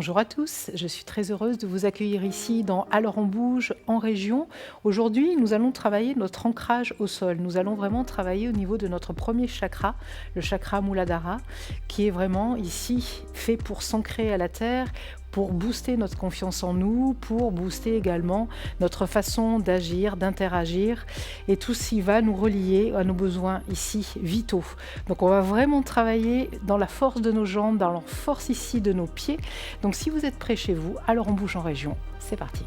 Bonjour à tous, je suis très heureuse de vous accueillir ici dans Alors on bouge en région. Aujourd'hui, nous allons travailler notre ancrage au sol. Nous allons vraiment travailler au niveau de notre premier chakra, le chakra Muladhara, qui est vraiment ici fait pour s'ancrer à la terre, pour booster notre confiance en nous, pour booster également notre façon d'agir, d'interagir. Et tout ceci va nous relier à nos besoins ici vitaux. Donc on va vraiment travailler dans la force de nos jambes, dans la force ici de nos pieds. Donc si vous êtes près chez vous, alors on bouge en région. C'est parti.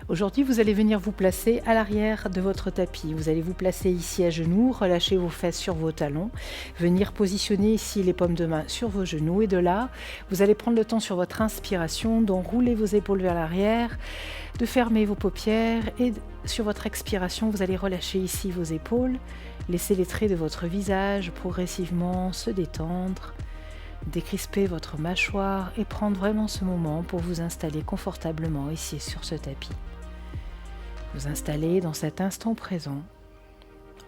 Aujourd'hui, vous allez venir vous placer à l'arrière de votre tapis. Vous allez vous placer ici à genoux, relâcher vos fesses sur vos talons, venir positionner ici les paumes de main sur vos genoux et de là, vous allez prendre le temps sur votre inspiration d'enrouler vos épaules vers l'arrière, de fermer vos paupières et sur votre expiration, vous allez relâcher ici vos épaules, laisser les traits de votre visage progressivement se détendre, décrisper votre mâchoire et prendre vraiment ce moment pour vous installer confortablement ici sur ce tapis. Vous installer dans cet instant présent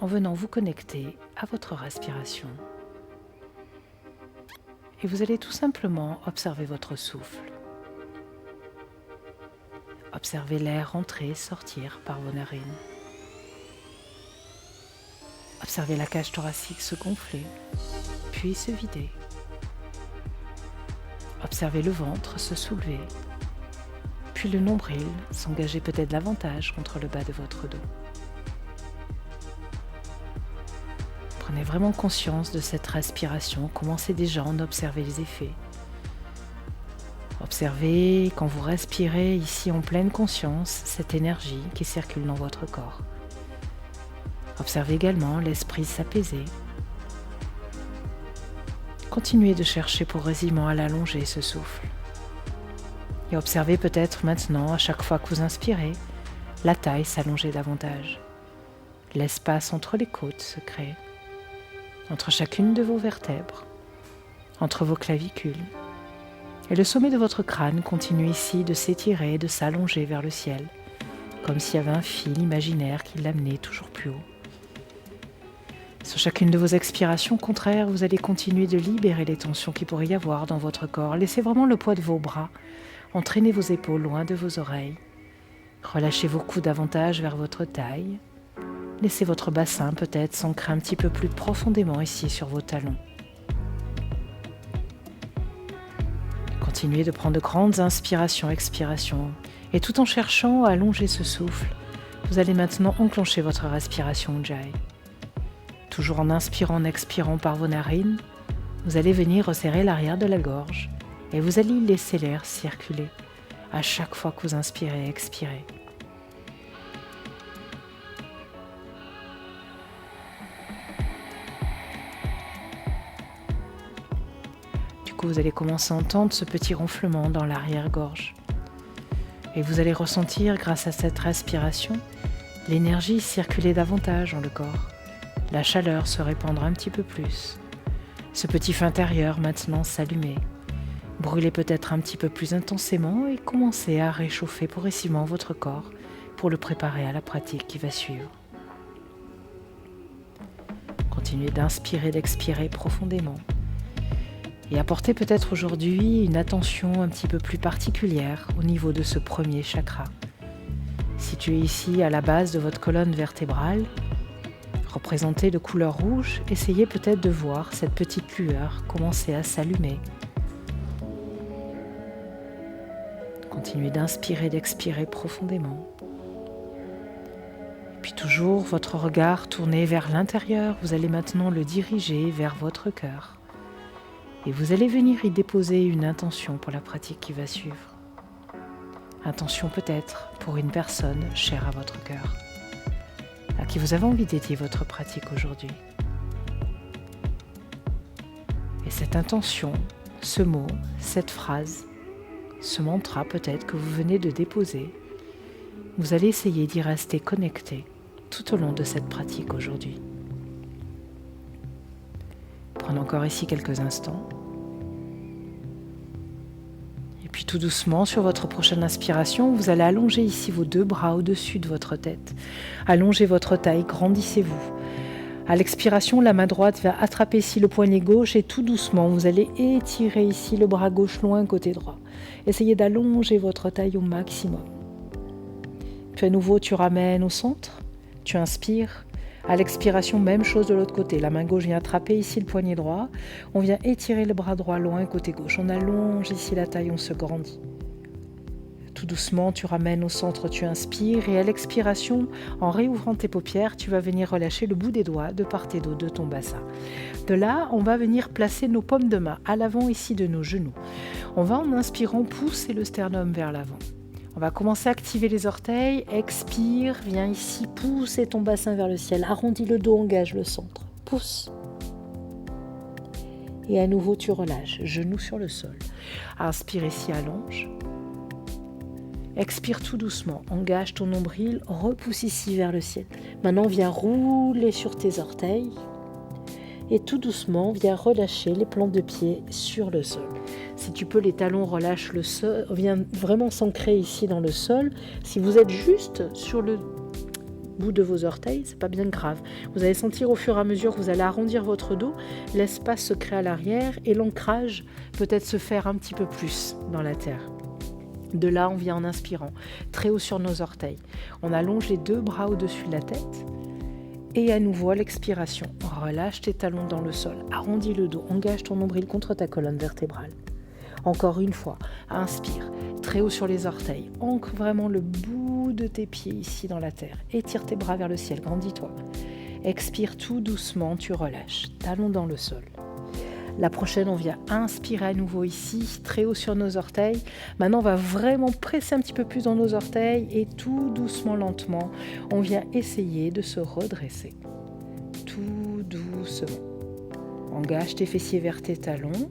en venant vous connecter à votre respiration. Et vous allez tout simplement observer votre souffle. Observez l'air entrer et sortir par vos narines. Observez la cage thoracique se gonfler, puis se vider. Observez le ventre se soulever, puis le nombril s'engager peut-être davantage contre le bas de votre dos. Prenez vraiment conscience de cette respiration, commencez déjà à en observer les effets. Observez quand vous respirez ici en pleine conscience cette énergie qui circule dans votre corps. Observez également l'esprit s'apaiser. Continuez de chercher progressivement à l'allonger ce souffle. Et observez peut-être maintenant, à chaque fois que vous inspirez, la taille s'allonger davantage. L'espace entre les côtes se crée, entre chacune de vos vertèbres, entre vos clavicules. Et le sommet de votre crâne continue ici de s'étirer et de s'allonger vers le ciel, comme s'il y avait un fil imaginaire qui l'amenait toujours plus haut. Sur chacune de vos expirations contraires, vous allez continuer de libérer les tensions qu'il pourrait y avoir dans votre corps. Laissez vraiment le poids de vos bras, entraînez vos épaules loin de vos oreilles. Relâchez vos coudes davantage vers votre taille. Laissez votre bassin peut-être s'ancrer un petit peu plus profondément ici sur vos talons. Continuez de prendre de grandes inspirations, expirations. Et tout en cherchant à allonger ce souffle, vous allez maintenant enclencher votre respiration Ujjayi. Toujours en inspirant, en expirant par vos narines, vous allez venir resserrer l'arrière de la gorge et vous allez laisser l'air circuler à chaque fois que vous inspirez et expirez. Du coup, vous allez commencer à entendre ce petit ronflement dans l'arrière-gorge. Et vous allez ressentir, grâce à cette respiration, l'énergie circuler davantage dans le corps. La chaleur se répandre un petit peu plus. Ce petit feu intérieur maintenant s'allumer. Brûlez peut-être un petit peu plus intensément et commencez à réchauffer progressivement votre corps pour le préparer à la pratique qui va suivre. Continuez d'inspirer, d'expirer profondément. Et apportez peut-être aujourd'hui une attention un petit peu plus particulière au niveau de ce premier chakra. Situé ici à la base de votre colonne vertébrale, représentée de couleur rouge, essayez peut-être de voir cette petite lueur commencer à s'allumer. Continuez d'inspirer, d'expirer profondément. Et puis toujours votre regard tourné vers l'intérieur, vous allez maintenant le diriger vers votre cœur. Et vous allez venir y déposer une intention pour la pratique qui va suivre. Intention peut-être pour une personne chère à votre cœur, à qui vous avez envie dédier votre pratique aujourd'hui. Et cette intention, ce mot, cette phrase, ce mantra peut-être que vous venez de déposer, vous allez essayer d'y rester connecté tout au long de cette pratique aujourd'hui. Prenez encore ici quelques instants. Et puis tout doucement, sur votre prochaine inspiration, vous allez allonger ici vos deux bras au-dessus de votre tête. Allongez votre taille, grandissez-vous. À l'expiration, la main droite va attraper ici le poignet gauche et tout doucement, vous allez étirer ici le bras gauche loin côté droit. Essayez d'allonger votre taille au maximum. Puis à nouveau, tu ramènes au centre, tu inspires. À l'expiration, même chose de l'autre côté. La main gauche vient attraper ici le poignet droit. On vient étirer le bras droit loin côté gauche. On allonge ici la taille, on se grandit. Tout doucement, tu ramènes au centre, tu inspires. Et à l'expiration, en réouvrant tes paupières, tu vas venir relâcher le bout des doigts de part et d'autre de ton bassin. De là, on va venir placer nos paumes de main à l'avant ici de nos genoux. On va en inspirant pousser le sternum vers l'avant. On va commencer à activer les orteils. Expire, viens ici, pousser ton bassin vers le ciel. Arrondis le dos, engage le centre. Pousse. Et à nouveau, tu relâches, genoux sur le sol. Inspire ici, allonge. Expire tout doucement, engage ton nombril, repousse ici vers le ciel. Maintenant, viens rouler sur tes orteils. Et tout doucement, viens relâcher les plantes de pied sur le sol. Si tu peux, les talons relâchent le sol, viens vraiment s'ancrer ici dans le sol. Si vous êtes juste sur le bout de vos orteils, c'est pas bien grave. Vous allez sentir au fur et à mesure que vous allez arrondir votre dos, l'espace se crée à l'arrière et l'ancrage peut-être se faire un petit peu plus dans la terre. De là, on vient en inspirant, très haut sur nos orteils. On allonge les deux bras au-dessus de la tête. Et à nouveau, à l'expiration, relâche tes talons dans le sol, arrondis le dos, engage ton nombril contre ta colonne vertébrale. Encore une fois, inspire, très haut sur les orteils, ancre vraiment le bout de tes pieds ici dans la terre, étire tes bras vers le ciel, grandis-toi. Expire tout doucement, tu relâches, talons dans le sol. La prochaine, on vient inspirer à nouveau ici, très haut sur nos orteils. Maintenant, on va vraiment presser un petit peu plus dans nos orteils et tout doucement, lentement, on vient essayer de se redresser. Tout doucement. Engage tes fessiers vers tes talons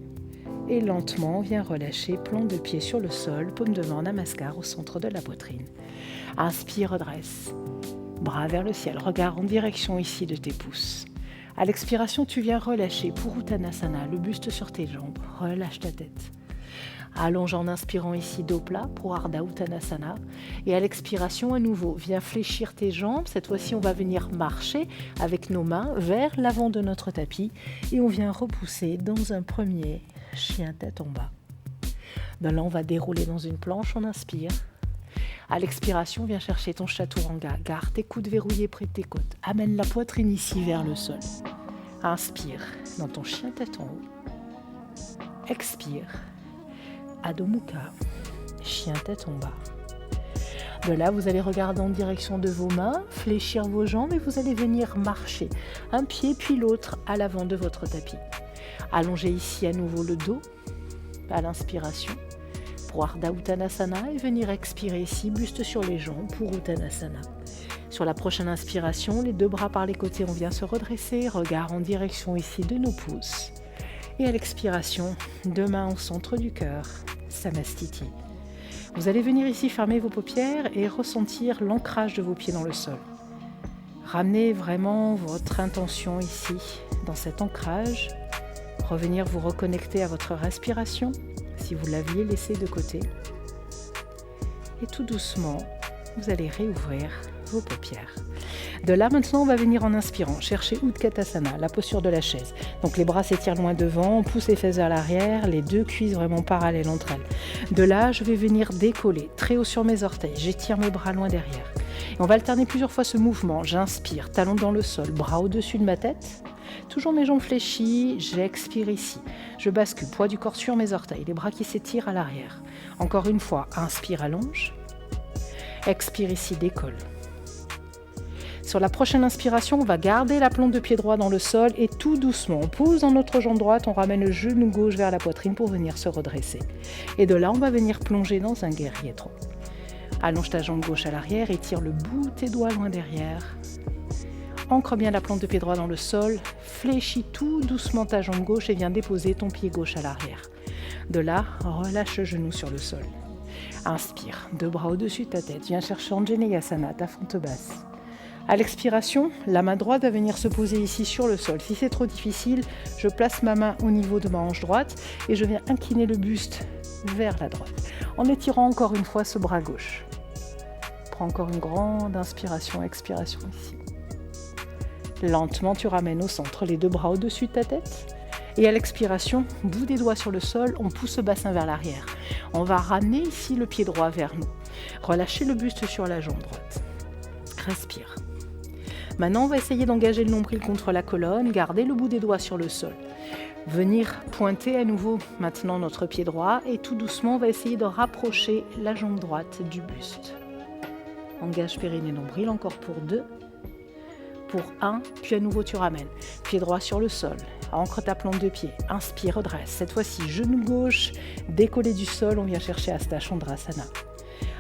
et lentement, on vient relâcher, plante de pied sur le sol, paume de main, namaskar au centre de la poitrine. Inspire, redresse. Bras vers le ciel, regard en direction ici de tes pouces. À l'expiration, tu viens relâcher pour Uttanasana, le buste sur tes jambes. Relâche ta tête. Allonge en inspirant ici, dos plat pour Ardha Uttanasana. Et à l'expiration, à nouveau, viens fléchir tes jambes. Cette fois-ci, on va venir marcher avec nos mains vers l'avant de notre tapis. Et on vient repousser dans un premier chien tête en bas. De là, on va dérouler dans une planche, on inspire. À l'expiration, viens chercher ton chaturanga. Garde tes coudes verrouillés près de tes côtes. Amène la poitrine ici vers le sol. Inspire dans ton chien tête en haut. Expire. Adho Mukha, chien tête en bas. De là, vous allez regarder en direction de vos mains, fléchir vos jambes et vous allez venir marcher un pied puis l'autre à l'avant de votre tapis. Allongez ici à nouveau le dos à l'inspiration. Pour Ardha Uttanasana et venir expirer ici, buste sur les jambes pour Uttanasana. Sur la prochaine inspiration, les deux bras par les côtés, on vient se redresser, regard en direction ici de nos pouces. Et à l'expiration, deux mains au centre du cœur, Samastiti. Vous allez venir ici fermer vos paupières et ressentir l'ancrage de vos pieds dans le sol. Ramenez vraiment votre intention ici, dans cet ancrage. Revenir vous reconnecter à votre respiration, si vous l'aviez laissé de côté. Et tout doucement, vous allez réouvrir vos paupières. De là, maintenant, on va venir en inspirant, chercher Utkatasana, la posture de la chaise. Donc les bras s'étirent loin devant, on pousse les fesses vers l'arrière, les deux cuisses vraiment parallèles entre elles. De là, je vais venir décoller très haut sur mes orteils, j'étire mes bras loin derrière. Et on va alterner plusieurs fois ce mouvement. J'inspire, talons dans le sol, bras au-dessus de ma tête. Toujours mes jambes fléchies, j'expire ici. Je bascule, poids du corps sur mes orteils, les bras qui s'étirent à l'arrière. Encore une fois, inspire, allonge. Expire ici, décolle. Sur la prochaine inspiration, on va garder la plante de pied droit dans le sol et tout doucement, on pousse dans notre jambe droite, on ramène le genou gauche vers la poitrine pour venir se redresser. Et de là, on va venir plonger dans un guerrier 3. Allonge ta jambe gauche à l'arrière, étire le bout de tes doigts loin derrière. Ancre bien la plante de pied droit dans le sol, fléchis tout doucement ta jambe gauche et viens déposer ton pied gauche à l'arrière. De là, relâche le genou sur le sol. Inspire, deux bras au-dessus de ta tête, viens chercher Anjaneyasana, ta fente basse. À l'expiration, la main droite va venir se poser ici sur le sol. Si c'est trop difficile, je place ma main au niveau de ma hanche droite et je viens incliner le buste vers la droite. En étirant encore une fois ce bras gauche. Prends encore une grande inspiration, expiration ici. Lentement, tu ramènes au centre les deux bras au-dessus de ta tête. Et à l'expiration, bout des doigts sur le sol, on pousse le bassin vers l'arrière. On va ramener ici le pied droit vers nous. Relâchez le buste sur la jambe droite. Respire. Maintenant, on va essayer d'engager le nombril contre la colonne, garder le bout des doigts sur le sol. Venir pointer à nouveau maintenant notre pied droit et tout doucement, on va essayer de rapprocher la jambe droite du buste. Engage périnée nombril, encore pour 2, pour 1, puis à nouveau tu ramènes. Pied droit sur le sol, ancre ta plante de pied, inspire, redresse. Cette fois-ci, genou gauche, décollé du sol, on vient chercher Hasta Chandrasana.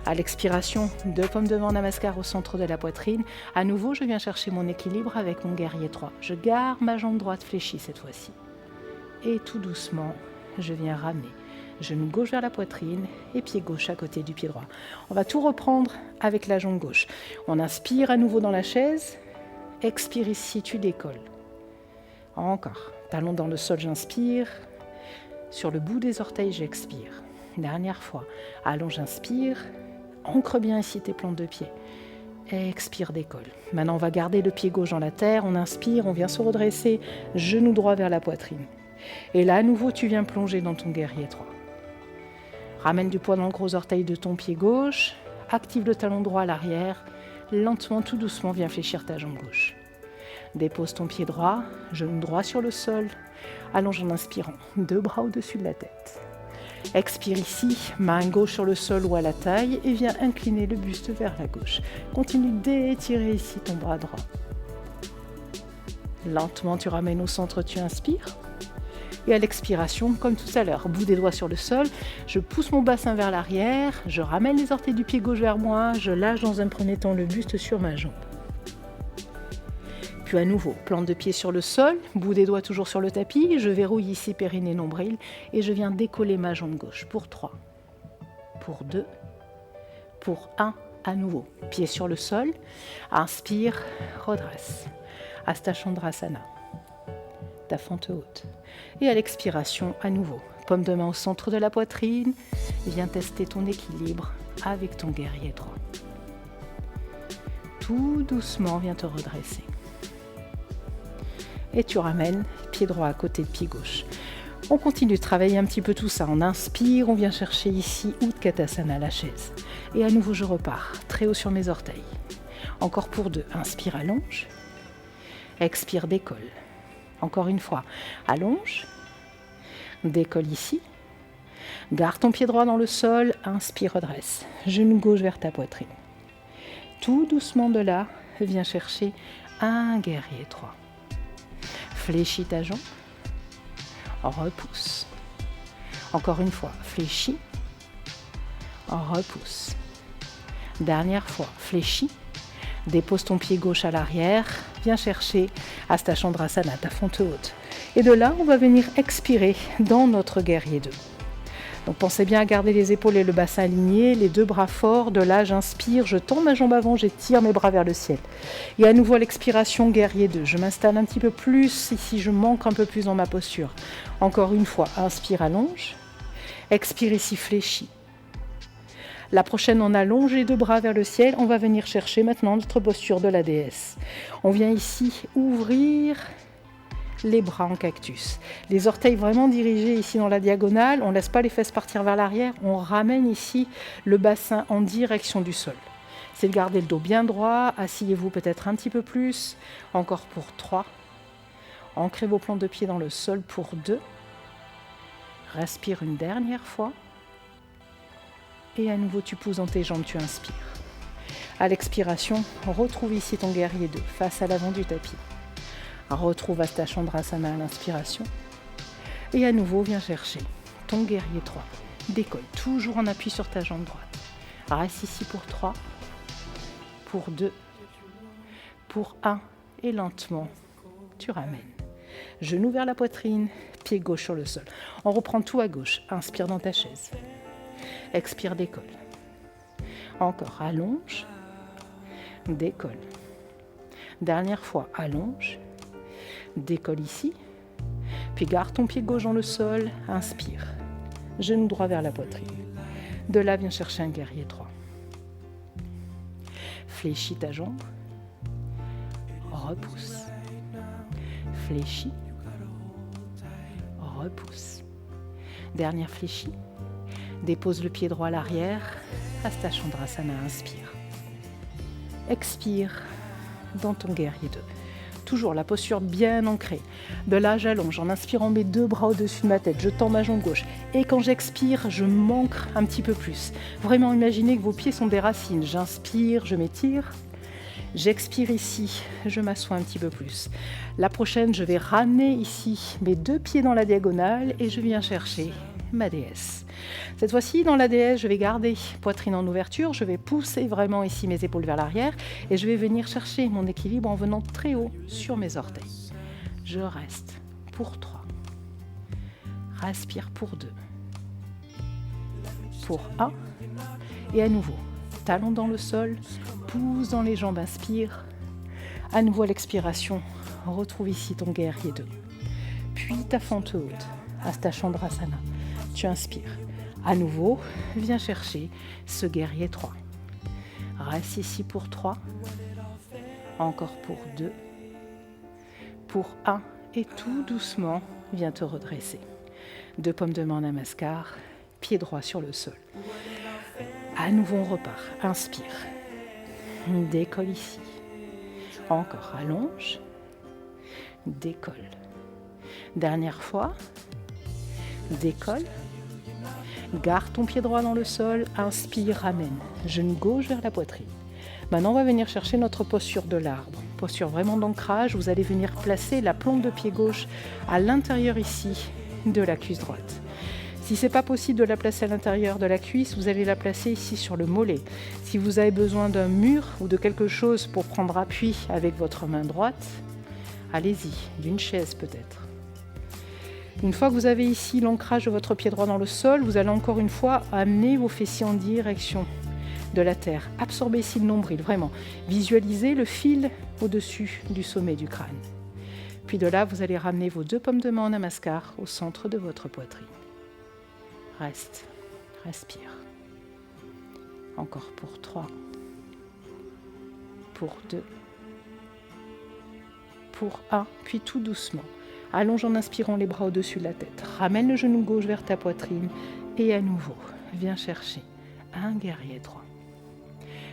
À l'expiration, 2 paumes de main Namaskar au centre de la poitrine. À nouveau, je viens chercher mon équilibre avec mon guerrier 3. Je garde ma jambe droite fléchie cette fois-ci. Et tout doucement, je viens ramener. Genou gauche vers la poitrine et pied gauche à côté du pied droit. On va tout reprendre avec la jambe gauche. On inspire à nouveau dans la chaise. Expire ici, tu décolles. Encore. Talon dans le sol, j'inspire. Sur le bout des orteils, j'expire. Dernière fois. Allonge, inspire. Ancre bien ici tes plantes de pied. Expire, décolle. Maintenant, on va garder le pied gauche dans la terre. On inspire, on vient se redresser. Genou droit vers la poitrine. Et là, à nouveau, tu viens plonger dans ton guerrier 3. Ramène du poids dans le gros orteil de ton pied gauche. Active le talon droit à l'arrière. Lentement, tout doucement, viens fléchir ta jambe gauche. Dépose ton pied droit, genou droit sur le sol. Allonge en inspirant, 2 bras au-dessus de la tête. Expire ici, main gauche sur le sol ou à la taille et viens incliner le buste vers la gauche. Continue d'étirer ici ton bras droit. Lentement, tu ramènes au centre, tu inspires. Et à l'expiration, comme tout à l'heure, bout des doigts sur le sol, je pousse mon bassin vers l'arrière, je ramène les orteils du pied gauche vers moi, je lâche dans un premier temps le buste sur ma jambe. Puis à nouveau, plante de pied sur le sol, bout des doigts toujours sur le tapis, je verrouille ici périnée nombril et je viens décoller ma jambe gauche pour 3, pour 2, pour 1, à nouveau. Pied sur le sol, inspire, redresse. Hasta Chandrasana. Ta fente haute. Et à l'expiration, à nouveau, paume de main au centre de la poitrine, viens tester ton équilibre avec ton guerrier 3. Tout doucement, viens te redresser. Et tu ramènes pied droit à côté de pied gauche. On continue de travailler un petit peu tout ça. On inspire, on vient chercher ici Utkatasana, la chaise. Et à nouveau, je repars, très haut sur mes orteils. Encore pour 2, inspire, allonge. Expire, décolle. Encore une fois, allonge, décolle ici, garde ton pied droit dans le sol, inspire, redresse, genou gauche vers ta poitrine. Tout doucement de là, viens chercher un guerrier 3. Fléchis ta jambe, repousse. Encore une fois, fléchis, repousse. Dernière fois, fléchis. Dépose ton pied gauche à l'arrière, viens chercher Hasta Chandrasana, ta fente haute. Et de là, on va venir expirer dans notre guerrier 2. Donc pensez bien à garder les épaules et le bassin alignés, les 2 bras forts. De là, j'inspire, je tends ma jambe avant, j'étire mes bras vers le ciel. Et à nouveau à l'expiration, guerrier 2. Je m'installe un petit peu plus, ici je manque un peu plus dans ma posture. Encore une fois, inspire, allonge. Expire ici, fléchis. La prochaine, on allonge les 2 bras vers le ciel. On va venir chercher maintenant notre posture de la déesse. On vient ici ouvrir les bras en cactus. Les orteils vraiment dirigés ici dans la diagonale. On ne laisse pas les fesses partir vers l'arrière. On ramène ici le bassin en direction du sol. C'est de garder le dos bien droit. Asseyez-vous peut-être un petit peu plus. Encore pour 3. Ancrez vos plantes de pied dans le sol pour 2. Respire une dernière fois. Et à nouveau, tu pousses dans tes jambes, tu inspires. À l'expiration, retrouve ici ton guerrier 2, face à l'avant du tapis. Retrouve Hasta Chandrasana à l'inspiration. Et à nouveau, viens chercher ton guerrier 3. Décolle, toujours en appui sur ta jambe droite. Reste ici pour 3, pour 2, pour 1. Et lentement, tu ramènes. Genou vers la poitrine, pied gauche sur le sol. On reprend tout à gauche. Inspire dans ta chaise. Expire, décolle. Encore, allonge, décolle. Dernière fois, allonge, décolle ici. Puis garde ton pied gauche dans le sol, inspire. Genou droit vers la poitrine. De là, viens chercher un guerrier 3. Fléchis ta jambe, repousse. Fléchis. Repousse. Dernière fléchie. Dépose le pied droit à l'arrière. Hasta Chandrasana, inspire. Expire dans ton guerrier 2. Toujours la posture bien ancrée. De là, j'allonge en inspirant mes 2 bras au-dessus de ma tête. Je tends ma jambe gauche. Et quand j'expire, je m'ancre un petit peu plus. Vraiment, imaginez que vos pieds sont des racines. J'inspire, je m'étire. J'expire ici, je m'assois un petit peu plus. La prochaine, je vais ramener ici mes 2 pieds dans la diagonale et je viens chercher ma déesse. Cette fois-ci, dans la déesse, je vais garder poitrine en ouverture, je vais pousser vraiment ici mes épaules vers l'arrière et je vais venir chercher mon équilibre en venant très haut sur mes orteils. Je reste pour 3. Respire pour 2. Pour 1. Et à nouveau, talon dans le sol, pousse dans les jambes, inspire. À nouveau à l'expiration, retrouve ici ton guerrier 2. Puis ta fente haute, Hasta Chandrasana. Tu inspires. À nouveau, viens chercher ce guerrier 3. Reste ici pour 3. Encore pour 2. Pour 1. Et tout doucement, viens te redresser. 2 pommes de main, namaskar. Pied droit sur le sol. À nouveau, on repart. Inspire. Décolle ici. Encore, allonge. Décolle. Dernière fois. Décolle. Garde ton pied droit dans le sol. Inspire, ramène. Genou gauche vers la poitrine. Maintenant, on va venir chercher notre posture de l'arbre. Posture vraiment d'ancrage. Vous allez venir placer la plante de pied gauche à l'intérieur ici de la cuisse droite. Si ce n'est pas possible de la placer à l'intérieur de la cuisse, vous allez la placer ici sur le mollet. Si vous avez besoin d'un mur ou de quelque chose pour prendre appui avec votre main droite, allez-y, d'une chaise peut-être. Une fois que vous avez ici l'ancrage de votre pied droit dans le sol, vous allez encore une fois amener vos fessiers en direction de la terre. Absorbez ici le nombril, vraiment. Visualisez le fil au-dessus du sommet du crâne. Puis de là, vous allez ramener vos 2 pommes de main en namaskar au centre de votre poitrine. Reste, respire. Encore pour 3. Pour 2. Pour 1, puis tout doucement. Allonge en inspirant les bras au-dessus de la tête. Ramène le genou gauche vers ta poitrine et à nouveau, viens chercher un guerrier 3.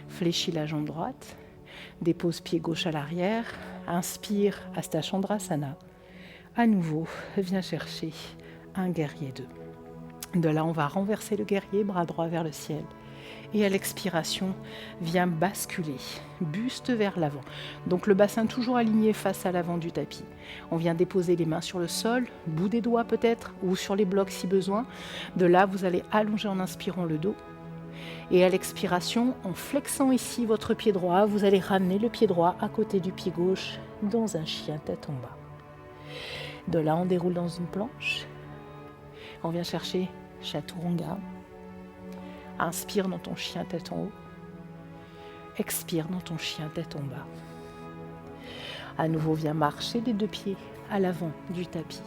Fléchis la jambe droite, dépose pied gauche à l'arrière, inspire Hasta Chandrasana. À nouveau, viens chercher un guerrier 2. De là, on va renverser le guerrier, bras droit vers le ciel. Et à l'expiration, viens basculer, buste vers l'avant. Donc le bassin toujours aligné face à l'avant du tapis. On vient déposer les mains sur le sol, bout des doigts peut-être, ou sur les blocs si besoin. De là, vous allez allonger en inspirant le dos. Et à l'expiration, en flexant ici votre pied droit, vous allez ramener le pied droit à côté du pied gauche dans un chien tête en bas. De là, on déroule dans une planche. On vient chercher Chaturanga. Inspire dans ton chien tête en haut. Expire dans ton chien tête en bas. À nouveau, viens marcher les 2 pieds à l'avant du tapis.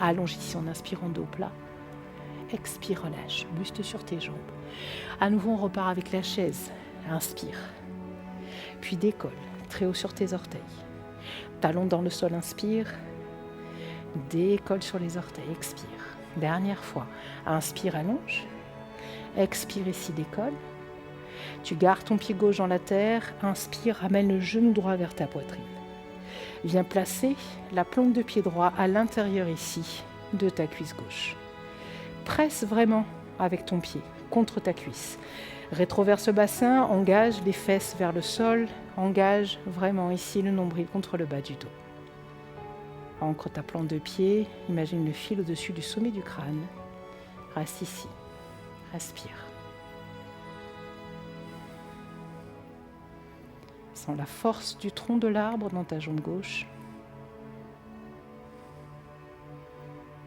Allonge ici en inspirant dos plat. Expire, relâche, buste sur tes jambes. À nouveau, on repart avec la chaise. Inspire. Puis décolle, très haut sur tes orteils. Talon dans le sol, inspire. Décolle sur les orteils, expire. Dernière fois, inspire, allonge. Expire ici, décolle. Tu gardes ton pied gauche dans la terre. Inspire, ramène le genou droit vers ta poitrine. Viens placer la plante de pied droit à l'intérieur ici de ta cuisse gauche. Presse vraiment avec ton pied contre ta cuisse. Rétroverse le bassin, engage les fesses vers le sol. Engage vraiment ici le nombril contre le bas du dos. Ancre ta plante de pied, imagine le fil au-dessus du sommet du crâne. Reste ici, respire. Sens la force du tronc de l'arbre dans ta jambe gauche.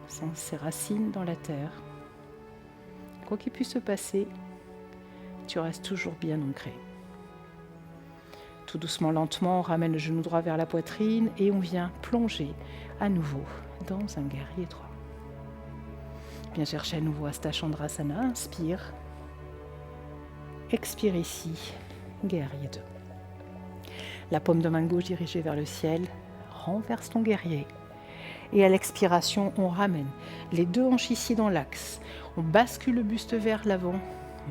Sens ses racines dans la terre. Quoi qu'il puisse se passer, tu restes toujours bien ancré. Tout doucement, lentement, on ramène le genou droit vers la poitrine et on vient plonger à nouveau dans un guerrier 3. Viens chercher à nouveau Hasta Chandrasana, inspire. Expire ici, guerrier 2. La paume de main gauche dirigée vers le ciel, renverse ton guerrier. Et à l'expiration, on ramène les deux hanches ici dans l'axe. On bascule le buste vers l'avant,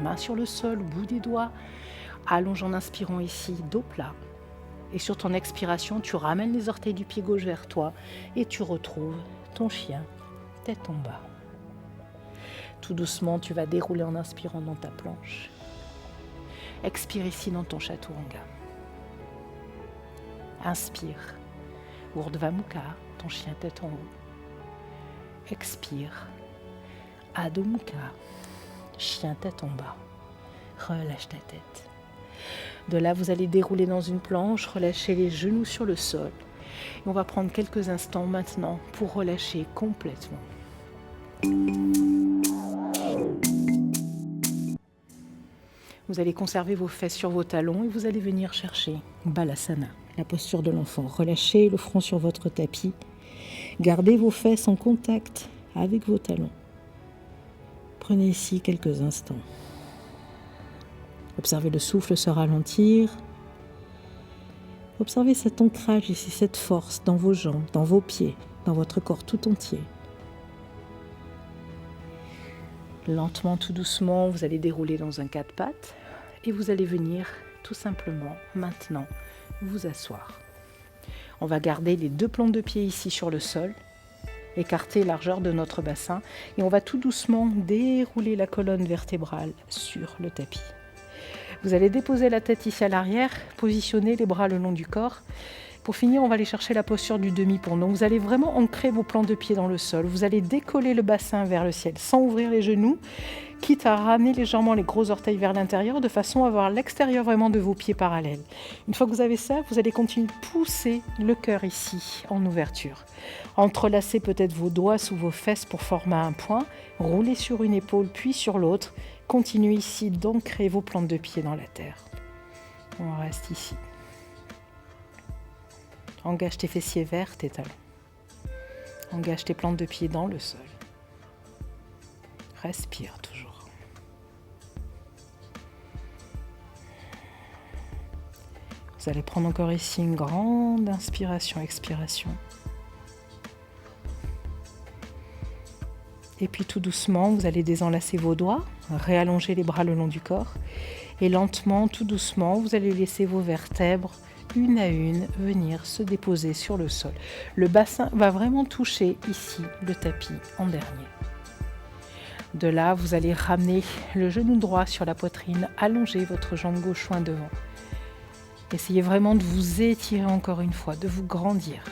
main sur le sol, bout des doigts. Allonge en inspirant ici, dos plat. Et sur ton expiration, tu ramènes les orteils du pied gauche vers toi et tu retrouves ton chien, tête en bas. Tout doucement, tu vas dérouler en inspirant dans ta planche. Expire ici dans ton chaturanga. Inspire, Urdhva Mukha, ton chien tête en haut. Expire, Adho Mukha, chien tête en bas. Relâche ta tête. De là, vous allez dérouler dans une planche, relâcher les genoux sur le sol. Et on va prendre quelques instants maintenant pour relâcher complètement. Vous allez conserver vos fesses sur vos talons et vous allez venir chercher Balasana, la posture de l'enfant. Relâchez le front sur votre tapis. Gardez vos fesses en contact avec vos talons. Prenez ici quelques instants. Observez le souffle se ralentir. Observez cet ancrage ici, cette force dans vos jambes, dans vos pieds, dans votre corps tout entier. Lentement, tout doucement, vous allez dérouler dans un quatre pattes et vous allez venir tout simplement maintenant vous asseoir. On va garder les deux plantes de pied ici sur le sol, écarter largeur de notre bassin et on va tout doucement dérouler la colonne vertébrale sur le tapis. Vous allez déposer la tête ici à l'arrière, positionner les bras le long du corps. Pour finir, on va aller chercher la posture du demi-pont. Donc vous allez vraiment ancrer vos plantes de pied dans le sol. Vous allez décoller le bassin vers le ciel sans ouvrir les genoux, quitte à ramener légèrement les gros orteils vers l'intérieur de façon à avoir l'extérieur vraiment de vos pieds parallèles. Une fois que vous avez ça, vous allez continuer de pousser le cœur ici en ouverture. Entrelacez peut-être vos doigts sous vos fesses pour former un point. Roulez sur une épaule puis sur l'autre. Continuez ici d'ancrer vos plantes de pied dans la terre. On reste ici. Engage tes fessiers vers tes talons. Engage tes plantes de pied dans le sol. Respire toujours. Vous allez prendre encore ici une grande inspiration, expiration. Et puis tout doucement, vous allez désenlacer vos doigts, réallonger les bras le long du corps. Et lentement, tout doucement, vous allez laisser vos vertèbres une à une venir se déposer sur le sol. Le bassin va vraiment toucher ici le tapis en dernier. De là, vous allez ramener le genou droit sur la poitrine, allonger votre jambe gauche loin devant. Essayez vraiment de vous étirer encore une fois, de vous grandir.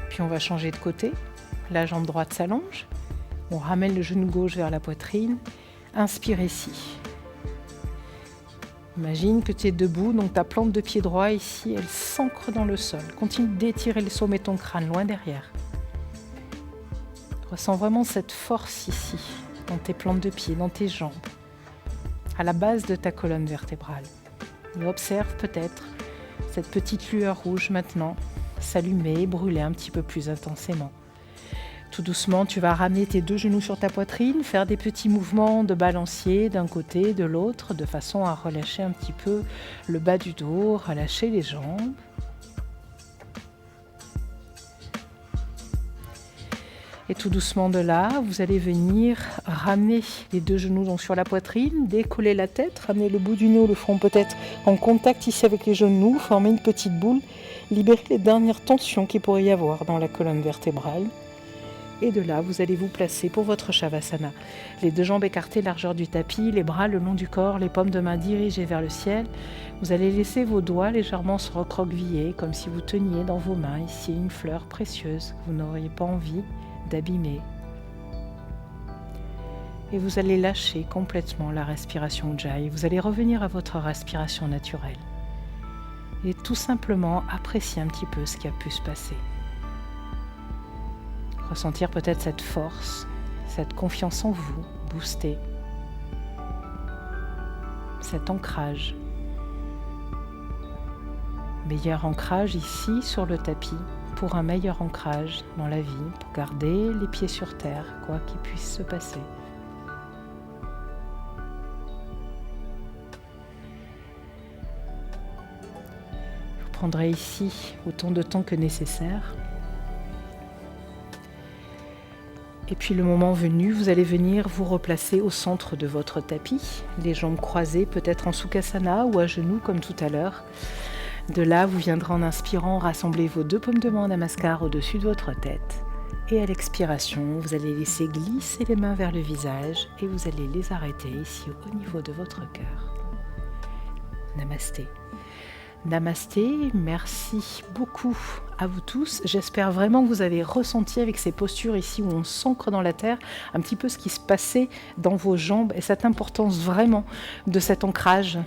Puis on va changer de côté. La jambe droite s'allonge. On ramène le genou gauche vers la poitrine. Inspire ici. Imagine que tu es debout, donc ta plante de pied droit ici, elle s'ancre dans le sol. Continue d'étirer le sommet de ton crâne, loin derrière. Ressens vraiment cette force ici, dans tes plantes de pied, dans tes jambes, à la base de ta colonne vertébrale. Et observe peut-être cette petite lueur rouge maintenant s'allumer et brûler un petit peu plus intensément. Tout doucement, tu vas ramener tes deux genoux sur ta poitrine, faire des petits mouvements de balancier d'un côté, de l'autre, de façon à relâcher un petit peu le bas du dos, relâcher les jambes. Et tout doucement de là, vous allez venir ramener les deux genoux donc sur la poitrine, décoller la tête, ramener le bout du nez ou le front peut-être en contact ici avec les genoux, former une petite boule, libérer les dernières tensions qu'il pourrait y avoir dans la colonne vertébrale. Et de là, vous allez vous placer pour votre Shavasana. Les deux jambes écartées, largeur du tapis, les bras le long du corps, les paumes de main dirigées vers le ciel. Vous allez laisser vos doigts légèrement se recroqueviller, comme si vous teniez dans vos mains ici une fleur précieuse que vous n'auriez pas envie d'abîmer. Et vous allez lâcher complètement la respiration Ujjayi. Vous allez revenir à votre respiration naturelle. Et tout simplement apprécier un petit peu ce qui a pu se passer. Ressentir peut-être cette force, cette confiance en vous, boostée. Cet ancrage. Meilleur ancrage ici sur le tapis pour un meilleur ancrage dans la vie, pour garder les pieds sur terre, quoi qu'il puisse se passer. prendrez ici autant de temps que nécessaire. Et puis le moment venu, vous allez venir vous replacer au centre de votre tapis, les jambes croisées, peut-être en Sukhasana ou à genoux comme tout à l'heure. De là, vous viendrez en inspirant rassembler vos 2 paumes de main en namaskar au-dessus de votre tête. Et à l'expiration, vous allez laisser glisser les mains vers le visage et vous allez les arrêter ici au niveau de votre cœur. Namasté. Namasté, merci beaucoup à vous tous. J'espère vraiment que vous avez ressenti avec ces postures ici où on s'ancre dans la terre un petit peu ce qui se passait dans vos jambes et cette importance vraiment de cet ancrage,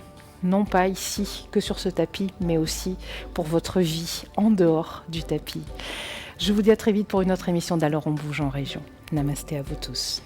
non pas ici que sur ce tapis, mais aussi pour votre vie en dehors du tapis. Je vous dis à très vite pour une autre émission d'Alors on bouge en région. Namasté à vous tous.